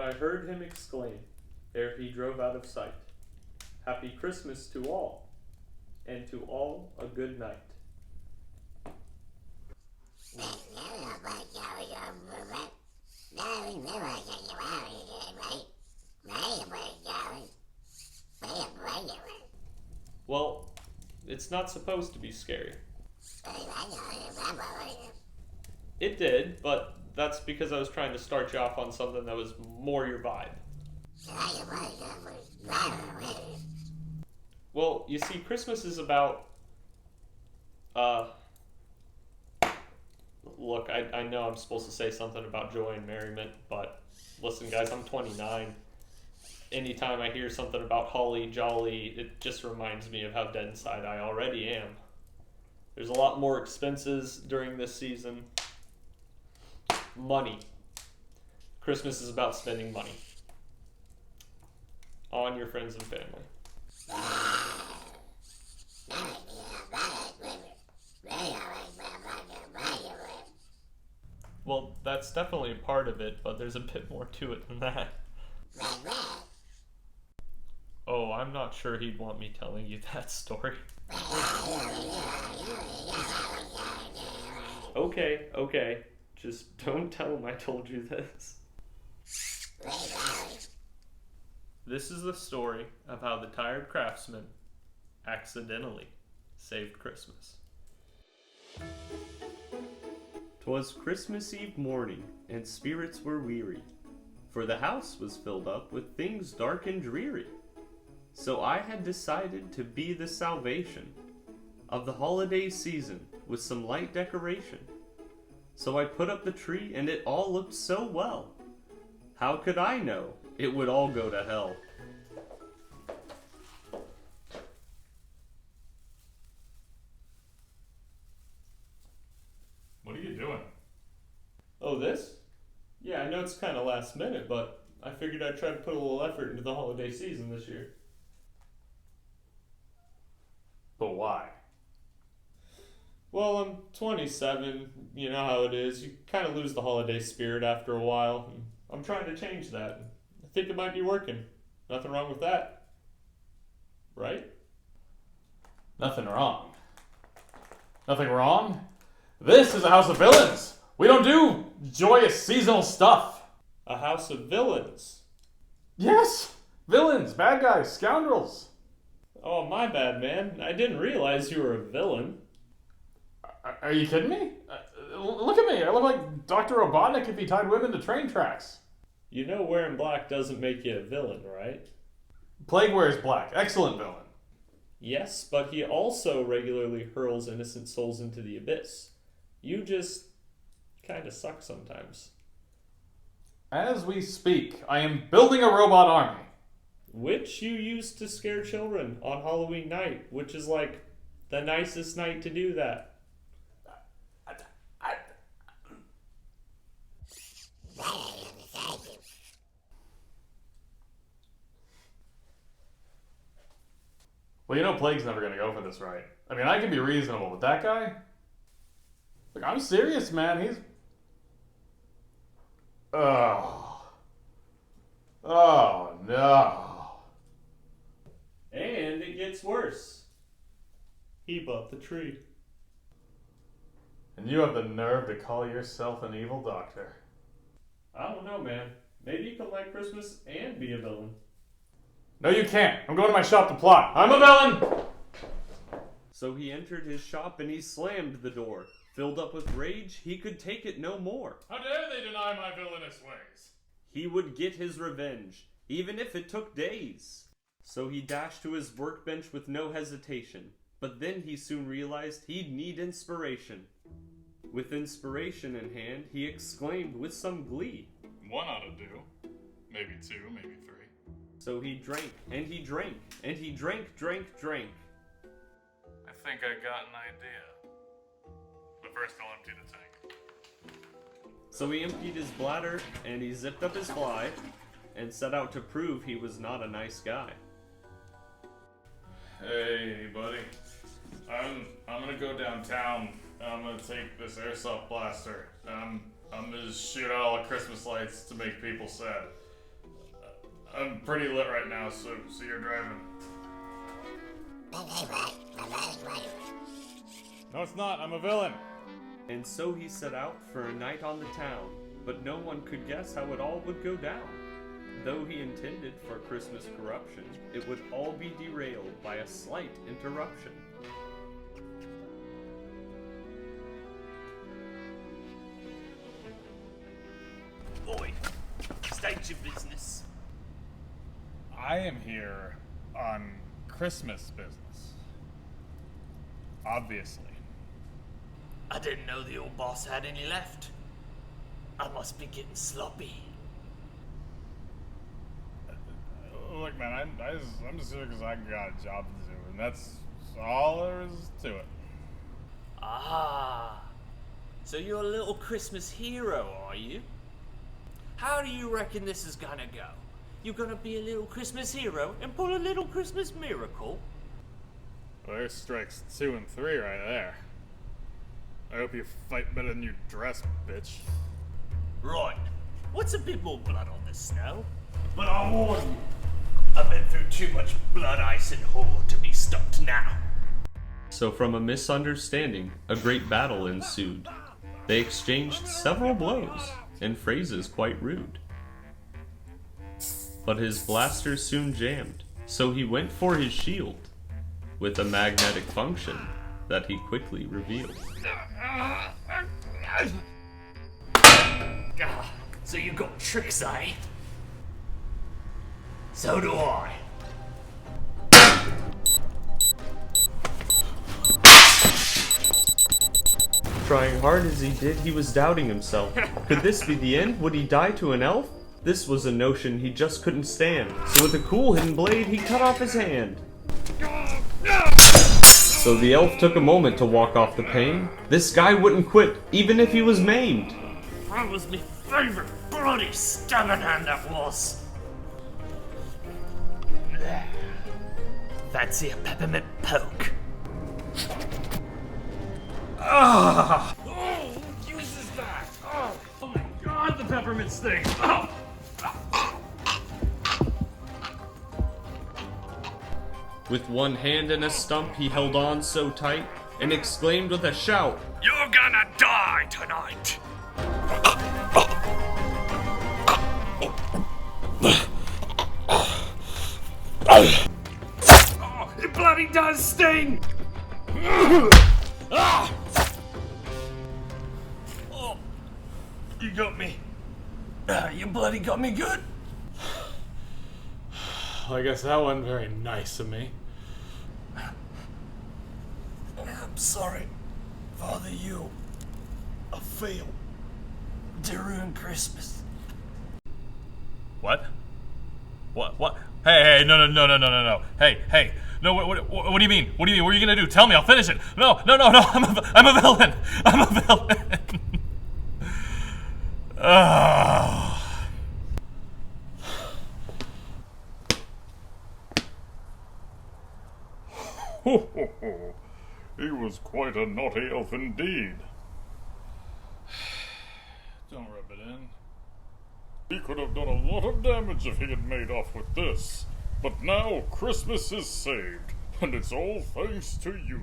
I heard him exclaim, ere he drove out of sight, Happy Christmas to all, and to all a good night. Well, it's not supposed to be scary. It did, but that's because I was trying to start you off on something that was more your vibe. Well, you see, Christmas is about, look, I know I'm supposed to say something about joy and merriment, but listen, guys, I'm 29. Anytime I hear something about holly jolly, it just reminds me of how dead inside I already am. There's a lot more expenses during this season. Money. Christmas is about spending money on your friends and family. Well, that's definitely a part of it, but there's a bit more to it than that. Oh, I'm not sure he'd want me telling you that story. Okay. Just don't tell him I told you this. This is the story of how the tired craftsman accidentally saved Christmas. 'Twas Christmas Eve morning, and spirits were weary, for the house was filled up with things dark and dreary. So I had decided to be the salvation of the holiday season with some light decoration. So I put up the tree and it all looked so well. How could I know it would all go to hell? What are you doing? Oh, this? Yeah, I know it's kind of last minute, but I figured I'd try to put a little effort into the holiday season this year. But why? Well, I'm 27. You know how it is. You kind of lose the holiday spirit after a while. I'm trying to change that. I think it might be working. Nothing wrong with that. Right? Nothing wrong. Nothing wrong? This is a house of villains. We don't do joyous seasonal stuff. A house of villains. Yes! Villains, bad guys, scoundrels. Oh, my bad, man. I didn't realize you were a villain. Are you kidding me? Look at me. I look like Dr. Robotnik if he tied women to train tracks. You know wearing black doesn't make you a villain, right? Plague wears black. Excellent villain. Yes, but he also regularly hurls innocent souls into the abyss. You just kind of suck sometimes. As we speak, I am building a robot army. Which you used to scare children on Halloween night, which is like the nicest night to do that. Well, you know Plague's never gonna go for this, right? I mean, I can be reasonable, but that guy? Look, I'm serious, man. He's... Oh, no. And it gets worse. He bought the tree. And you have the nerve to call yourself an evil doctor. I don't know, man. Maybe you can like Christmas and be a villain. No, you can't. I'm going to my shop to plot. I'm a villain! So he entered his shop and he slammed the door. Filled up with rage, he could take it no more. How dare they deny my villainous ways? He would get his revenge, even if it took days. So he dashed to his workbench with no hesitation. But then he soon realized he'd need inspiration. With inspiration in hand, he exclaimed with some glee. One ought to do. Maybe two, maybe three. So he drank, and he drank, and he drank. I think I got an idea. But first I'll empty the tank. So he emptied his bladder, and he zipped up his fly, and set out to prove he was not a nice guy. Hey, buddy. I'm gonna go downtown. I'm gonna take this airsoft blaster. I'm gonna shoot out all the Christmas lights to make people sad. I'm pretty lit right now, so you're driving. No, it's not. I'm a villain. And so he set out for a night on the town, but no one could guess how it all would go down. Though he intended for Christmas corruption, it would all be derailed by a slight interruption. Boy, state your business. I am here on Christmas business. Obviously. I didn't know the old boss had any left. I must be getting sloppy. Look, man, I'm just here because I got a job to do, and that's all there is to it. Ah, so you're a little Christmas hero, are you? How do you reckon this is gonna go? You gonna be a little Christmas hero and pull a little Christmas miracle? Well, there's strikes 2 and 3 right there. I hope you fight better than you dress, bitch. Right. What's a bit more blood on the snow? But I warn you, I've been through too much blood, ice, and horror to be stopped now. So from a misunderstanding, a great battle ensued. They exchanged several blows, and phrases quite rude. But his blaster soon jammed, so he went for his shield, with a magnetic function that he quickly revealed. So you got tricks, eh? So do I. Trying hard as he did, he was doubting himself. Could this be the end? Would he die to an elf? This was a notion he just couldn't stand. So with a cool hidden blade, he cut off his hand. So the elf took a moment to walk off the pain. This guy wouldn't quit, even if he was maimed. That was my favorite bloody stabbing hand that was. Fancy a peppermint poke? Ah! Oh, who uses that? Oh my god, the peppermint sting! Oh. With one hand in a stump, he held on so tight and exclaimed with a shout, You're gonna die tonight! Oh, it bloody does sting! Oh, you got me. You bloody got me good. I guess that wasn't very nice of me. I'm sorry, Father, you. I failed to ruin Christmas. What? What? Hey, no. Hey. No, what do you mean? What do you mean? What are you gonna do? Tell me, I'll finish it. No. I'm a villain. He was quite a naughty elf indeed. Don't rub it in. He could have done a lot of damage if he had made off with this. But now Christmas is saved, and it's all thanks to you.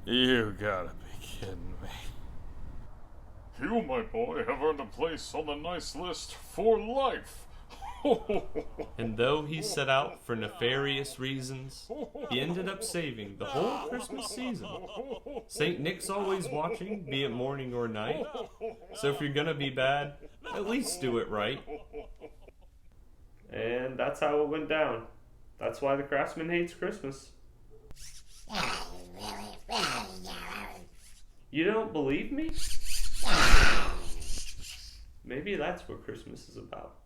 You gotta be kidding me. You, my boy, have earned a place on the nice list for life. and though he set out for nefarious reasons, he ended up saving the whole Christmas season. St. Nick's always watching, be it morning or night. So if you're gonna be bad, at least do it right. And that's how it went down. That's why the Craftsman hates Christmas. You don't believe me? Maybe that's what Christmas is about.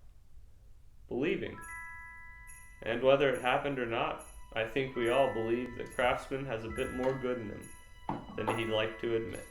Believing. And whether it happened or not, I think we all believe that Craftsman has a bit more good in him than he'd like to admit.